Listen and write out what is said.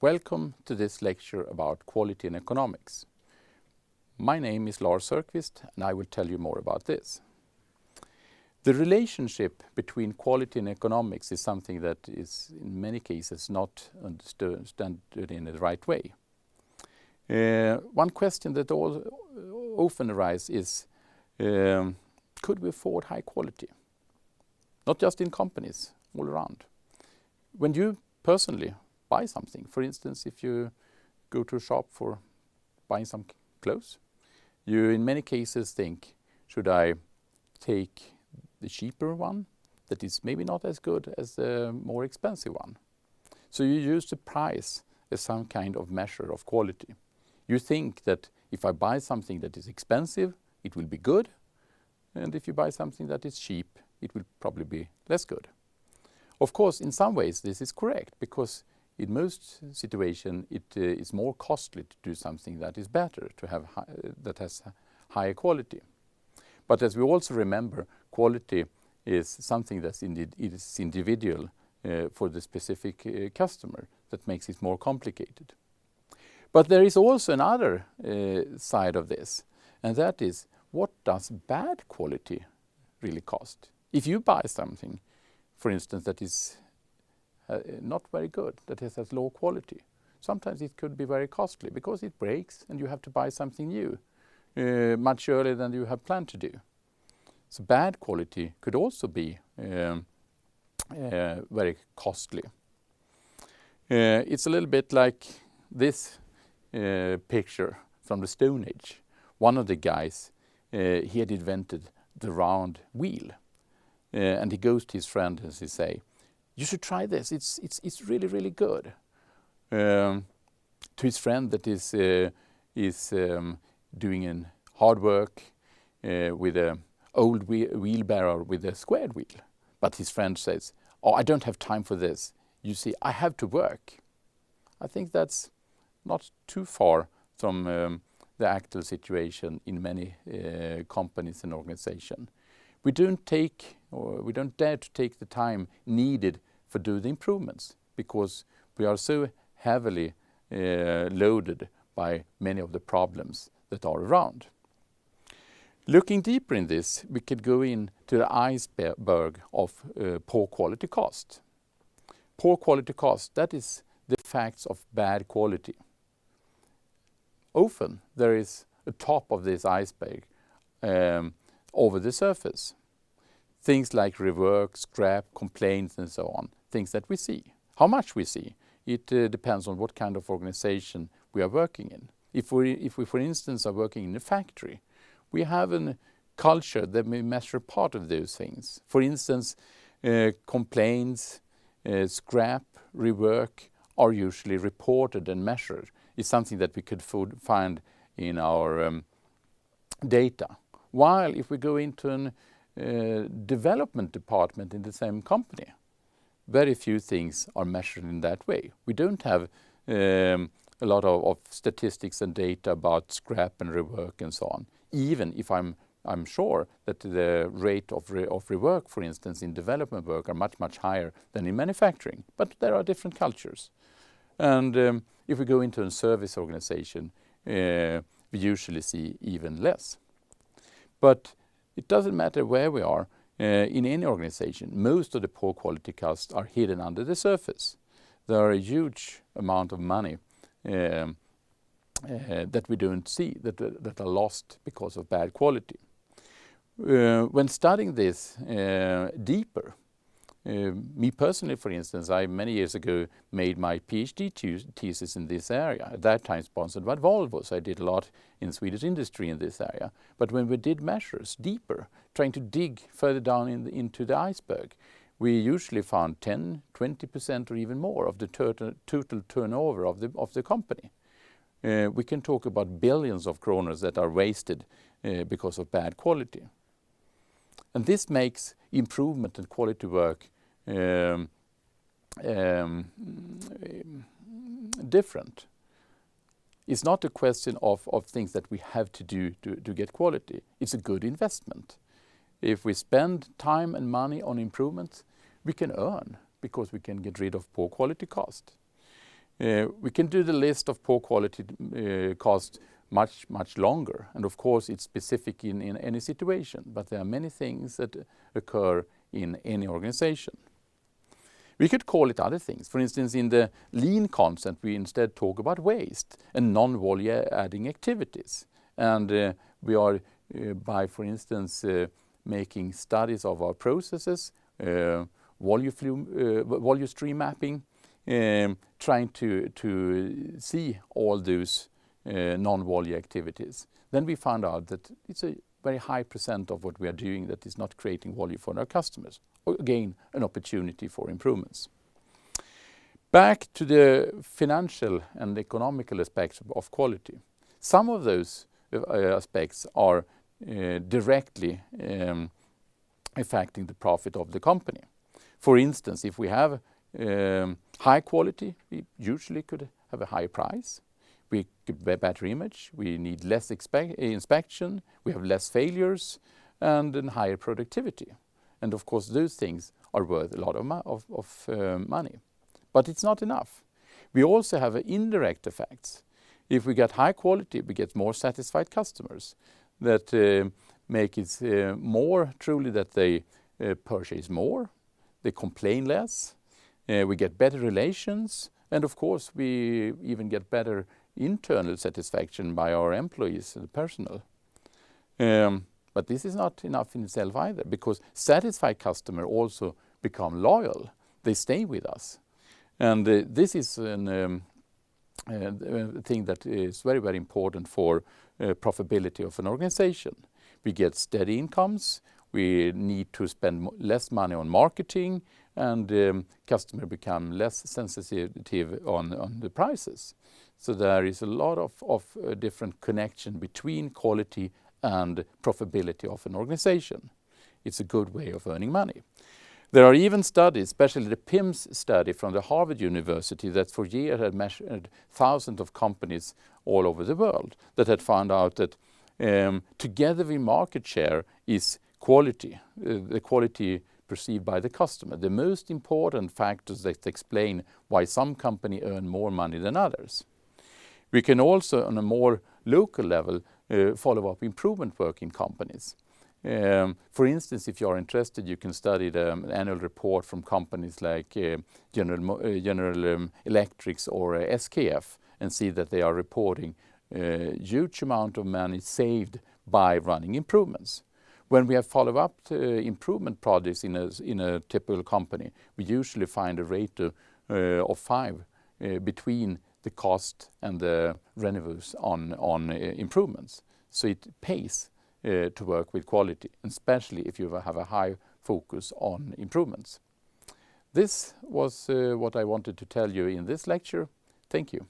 Welcome to this lecture about quality and economics. My name is Lars So and I will tell you more about this. The relationship between quality and economics is something that is in many cases not understood in the right way. One question that often arises is, could we afford high quality? Not just in companies, all around. When you personally buy something, for instance, if you go to a shop for buying some clothes, you in many cases think, should I take the cheaper one that is maybe not as good as the more expensive one? So you use the price as some kind of measure of quality. You think that if I buy something that is expensive, it will be good, and if you buy something that is cheap, it will probably be less good. Of course, in some ways this is correct, because in most situations it is more costly to do something that is better, to have that has higher quality. But as we also remember, quality is something that is individual for the specific customer that makes it more complicated. But there is also another side of this, and that is, what does bad quality really cost? If you buy something, for instance, that is not very good, that has low quality, sometimes it could be very costly because it breaks and you have to buy something new much earlier than you have planned to do. So bad quality could also be very costly. It's a little bit like this picture from the Stone Age. One of the guys, he had invented the round wheel, and he goes to his friend and he say, "You should try this. It's really, really good." To his friend that is doing hard work with an old wheelbarrow with a squared wheel. But his friend says, "Oh, I don't have time for this. You see, I have to work." I think that's not too far from the actual situation in many companies and organizations. We don't dare to take the time needed for do the improvements, because we are so heavily loaded by many of the problems that are around. Looking deeper in this, we could go into the iceberg of poor quality cost. Poor quality cost, that is the facts of bad quality. Often there is a top of this iceberg over the surface. Things like rework, scrap, complaints and so on, things that we see. How much we see, it depends on what kind of organization we are working in. If we, for instance, are working in a factory, we have a culture that may measure part of those things. For instance, complaints, scrap, rework are usually reported and measured. It's something that we could find in our data. While if we go into a development department in the same company, very few things are measured in that way. We don't have a lot of statistics and data about scrap and rework and so on, even if I'm sure that the rate of rework, for instance, in development work are much higher than in manufacturing. But there are different cultures. And if we go into a service organization, we usually see even less. But it doesn't matter where we are in any organization. Most of the poor quality costs are hidden under the surface. There are a huge amount of money that we don't see, that are lost because of bad quality. When studying this deeper, me personally, for instance, I many years ago made my PhD thesis in this area, at that time sponsored by Volvo, so I did a lot in Swedish industry in this area. But when we did measures deeper, trying to dig further down into the iceberg, we usually found 10, 20% or even more of the total turnover of the company. We can talk about billions of kronor that are wasted because of bad quality. And this makes improvement and quality work different. It's not a question of things that we have to do to get quality. It's a good investment. If we spend time and money on improvements, we can earn because we can get rid of poor quality cost. We can do the list of poor quality costs much longer, and of course it's specific in any situation, but there are many things that occur in any organization. We could call it other things. For instance, in the lean concept we instead talk about waste and non-value adding activities, and we are by, for instance, making studies of our processes, value stream mapping, trying to see all those non-value activities. Then we found out that it's a very high % of what we are doing that is not creating value for our customers. Again, an opportunity for improvements. Back to the financial and economical aspects of quality. Some of those aspects are directly affecting the profit of the company. For instance, if we have high quality, we usually could have a higher price. We could a better image. We need less inspection. We have less failures and a higher productivity. And of course, those things are worth a lot of money. But it's not enough. We also have indirect effects. If we get high quality, we get more satisfied customers that make it more truly that they purchase more, they complain less, we get better relations, and of course we even get better internal satisfaction by our employees and personnel. But this is not enough in itself either, because satisfied customers also become loyal. They stay with us. And this is a thing that is very, very important for profitability of an organization. We get steady incomes, we need to spend less money on marketing, and customers become less sensitive on the prices. So there is a lot of different connection between quality and profitability of an organization. It's a good way of earning money. There are even studies, especially the PIMS study from the Harvard University, that for years had measured thousands of companies all over the world, that had found out that together with market share is quality, the quality perceived by the customer. The most important factors that explain why some companies earn more money than others. We can also, on a more local level, follow up improvement work in companies. For instance, if you are interested, you can study the annual report from companies like General Electric or SKF and see that they are reporting a huge amount of money saved by running improvements. When we have follow up improvement projects in a typical company, we usually find a rate of 5 between the cost and the revenues on improvements. So it pays to work with quality, especially if you have a high focus on improvements. This was what I wanted to tell you in this lecture. Thank you.